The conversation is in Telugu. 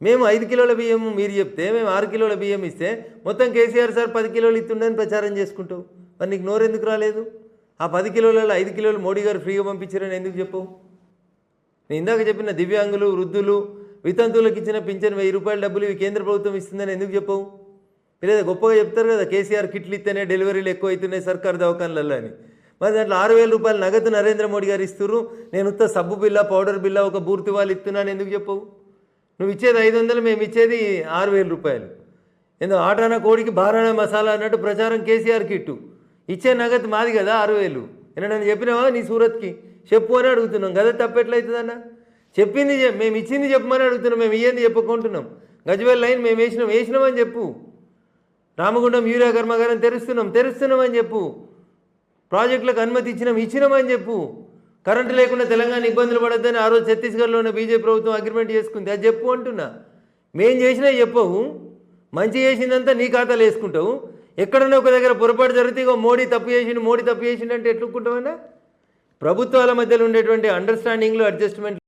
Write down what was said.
మేము 5 కిలోల బియ్యం మీరు చెప్తే మేము 6 కిలోల బియ్యం ఇస్తే మొత్తం కేసీఆర్ సార్ 10 కిలోలు ఇస్తుండని ప్రచారం చేసుకుంటావు. మరి నీకు నోరెందుకు రాలేదు? ఆ 10 కిలోలలో 5 కిలోలు మోడీ గారు ఫ్రీగా పంపించారని ఎందుకు చెప్పవు? నేను ఇందాక చెప్పిన దివ్యాంగులు, వృద్ధులు, వితంతువులకు ఇచ్చిన పింఛన్ 1000 రూపాయల డబ్బులు ఇవి కేంద్ర ప్రభుత్వం ఇస్తుందని ఎందుకు చెప్పవు? లేదా గొప్పగా చెప్తారు కదా, కేసీఆర్ కిట్లు ఇస్తేనే డెలివరీలు ఎక్కువ అవుతున్నాయి సర్కారు దవాఖానలలో అని. మరి దాంట్లో 6000 రూపాయలు నగదు నరేంద్ర మోడీ గారు ఇస్తున్నారు. నేను ఉత్త సబ్బు బిల్ల, పౌడర్ బిల్ల, ఒక బూర్తి వాళ్ళు ఇస్తున్నాను ఎందుకు చెప్పవు? నువ్వు ఇచ్చేది 500, మేము ఇచ్చేది 6000 రూపాయలు. ఎందుకు ఆటానా కోడికి బారానా మసాలా అన్నట్టు ప్రచారం కేసీఆర్ కిట్టు. ఇచ్చే నగదు మాది కదా 6000. నేను చెప్పినావా నీ సూరత్కి? చెప్పు అని అడుగుతున్నాం కదా. తప్పెట్లవుతుందన్న? చెప్పింది మేము ఇచ్చింది చెప్పమని అడుగుతున్నాం. మేము ఇయ్యంది చెప్పుకుంటున్నాం. గజ్వేల్ లైన్ మేము వేసినామని చెప్పు. రామగుండం యూరియా కర్మాగారం తెరుస్తున్నామని చెప్పు. ప్రాజెక్టులకు అనుమతి ఇచ్చినామని చెప్పు. కరెంటు లేకుండా తెలంగాణ ఇబ్బందులు పడద్దని ఆ రోజు ఛత్తీస్గఢ్లోనే బీజేపీ ప్రభుత్వం అగ్రిమెంట్ చేసుకుంది. అది చెప్పు అంటున్నా. మేం చేసినా చెప్పవు. మంచి చేసిందంతా నీ ఖాతాలు వేసుకుంటావు. ఎక్కడన్నా ఒక దగ్గర పొరపాటు జరిగితే ఇక మోడీ తప్పు చేసిండు అంటే ఎట్లుకుంటావన్నా? ప్రభుత్వాల మధ్యలో ఉండేటువంటి అండర్స్టాండింగ్లు, అడ్జస్ట్మెంట్